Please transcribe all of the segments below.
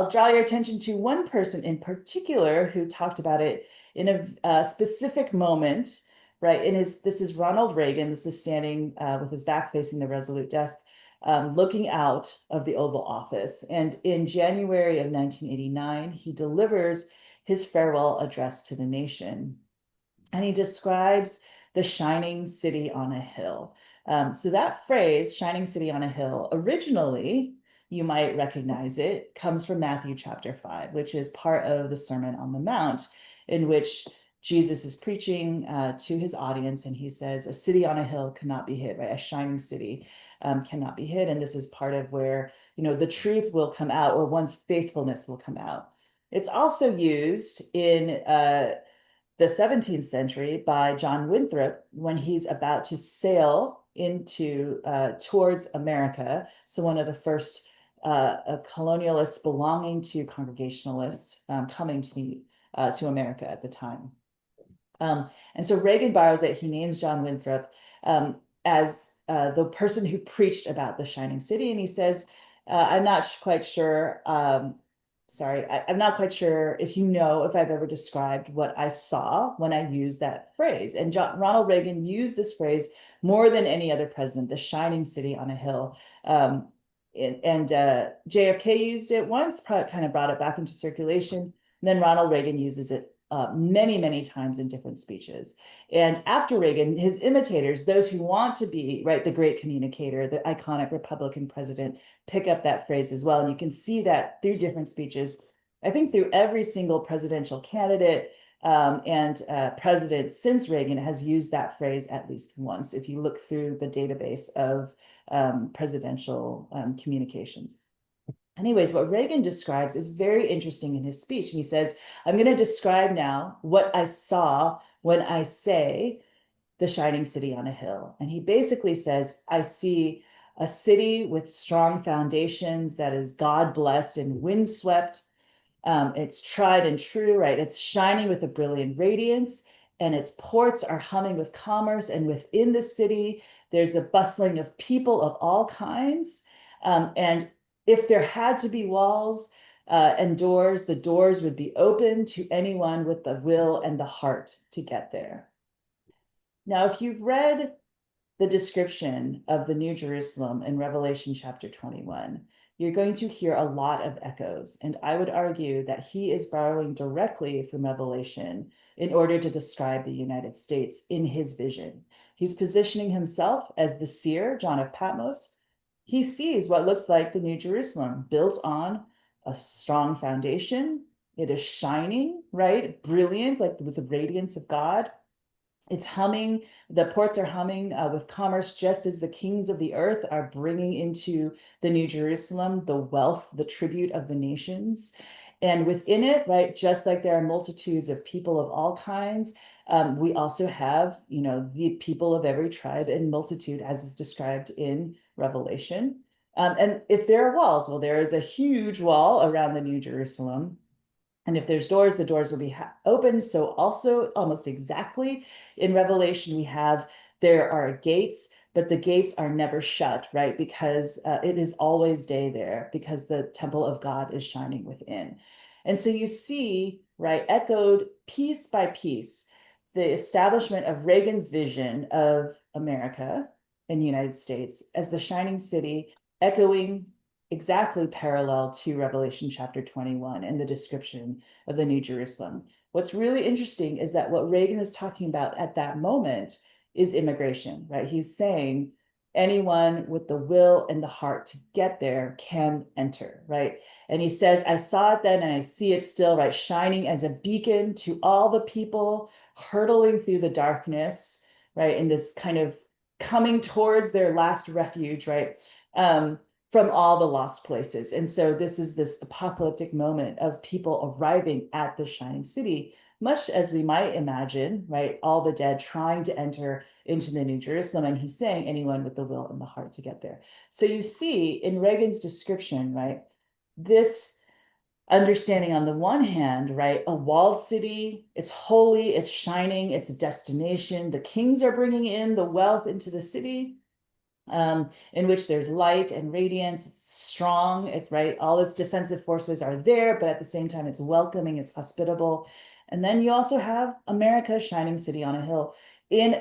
I'll draw your attention to one person in particular who talked about it in a specific moment, right? This is Ronald Reagan. This is standing with his back facing the Resolute desk, looking out of the Oval Office. And in January of 1989, he delivers his farewell address to the nation. And he describes the shining city on a hill. So that phrase, shining city on a hill, originally, you might recognize it, comes from Matthew chapter 5, which is part of the Sermon on the Mount, in which Jesus is preaching to his audience, and he says, a city on a hill cannot be hid, right? A shining city cannot be hid. And this is part of where, the truth will come out, or one's faithfulness will come out. It's also used in the 17th century by John Winthrop when he's about to sail into towards America. So one of the first colonialists belonging to Congregationalists coming to America at the time. And so Reagan borrows it. He names John Winthrop as the person who preached about the shining city. And he says, I'm not quite sure I'm not quite sure if if I've ever described what I saw when I used that phrase. And Ronald Reagan used this phrase more than any other president, the shining city on a hill. And JFK used it once, kind of brought it back into circulation. And then Ronald Reagan uses it many, many times in different speeches. And after Reagan, his imitators, those who want to be, right, the great communicator, the iconic Republican president, pick up that phrase as well. And you can see that through different speeches, I think through every single presidential candidate and president since Reagan has used that phrase at least once, if you look through the database of presidential communications. Anyways, what Reagan describes is very interesting in his speech. And he says, I'm going to describe now what I saw when I say the shining city on a hill. And he basically says, I see a city with strong foundations that is God-blessed and windswept. It's tried and true, right? It's shining with a brilliant radiance, and its ports are humming with commerce. And within the city, there's a bustling of people of all kinds. And if there had to be walls and doors, the doors would be open to anyone with the will and the heart to get there. Now, if you've read the description of the New Jerusalem in Revelation chapter 21, you're going to hear a lot of echoes. And I would argue that he is borrowing directly from Revelation in order to describe the United States in his vision. He's positioning himself as the seer, John of Patmos. He sees what looks like the New Jerusalem built on a strong foundation. It is shining, right? Brilliant, like with the radiance of God. It's humming, the ports are humming with commerce, just as the kings of the earth are bringing into the New Jerusalem the wealth, the tribute of the nations. And within it, right, just like there are multitudes of people of all kinds, we also have, the people of every tribe and multitude, as is described in Revelation. And if there are walls, well, there is a huge wall around the New Jerusalem. And if there's doors, the doors will be open. So also almost exactly in Revelation, we have, there are gates, but the gates are never shut, right? Because it is always day there, because the temple of God is shining within. And so you see, right, echoed piece by piece, the establishment of Reagan's vision of America and the United States as the shining city, echoing exactly parallel to Revelation chapter 21 and the description of the New Jerusalem. What's really interesting is that what Reagan is talking about at that moment is immigration, right? He's saying anyone with the will and the heart to get there can enter, right? And he says, I saw it then and I see it still, right? Shining as a beacon to all the people hurtling through the darkness, right? In this kind of coming towards their last refuge, right? From all the lost places. And so this is this apocalyptic moment of people arriving at the shining city, much as we might imagine, right? All the dead trying to enter into the New Jerusalem. And he's saying anyone with the will and the heart to get there. So you see in Reagan's description, right? This understanding on the one hand, right? A walled city, it's holy, it's shining, it's a destination. The kings are bringing in the wealth into the city. in which there's light and radiance. It's strong. It's right. All its defensive forces are there, but at the same time, it's welcoming, it's hospitable. And then you also have America, shining city on a hill, in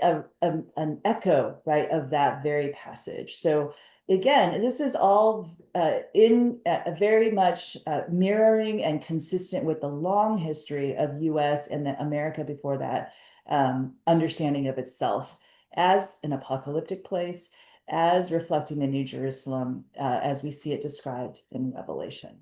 an echo, right, of that very passage. So again, this is all in very much mirroring and consistent with the long history of US and the America before that understanding of itself as an apocalyptic place, as reflecting the New Jerusalem as we see it described in Revelation.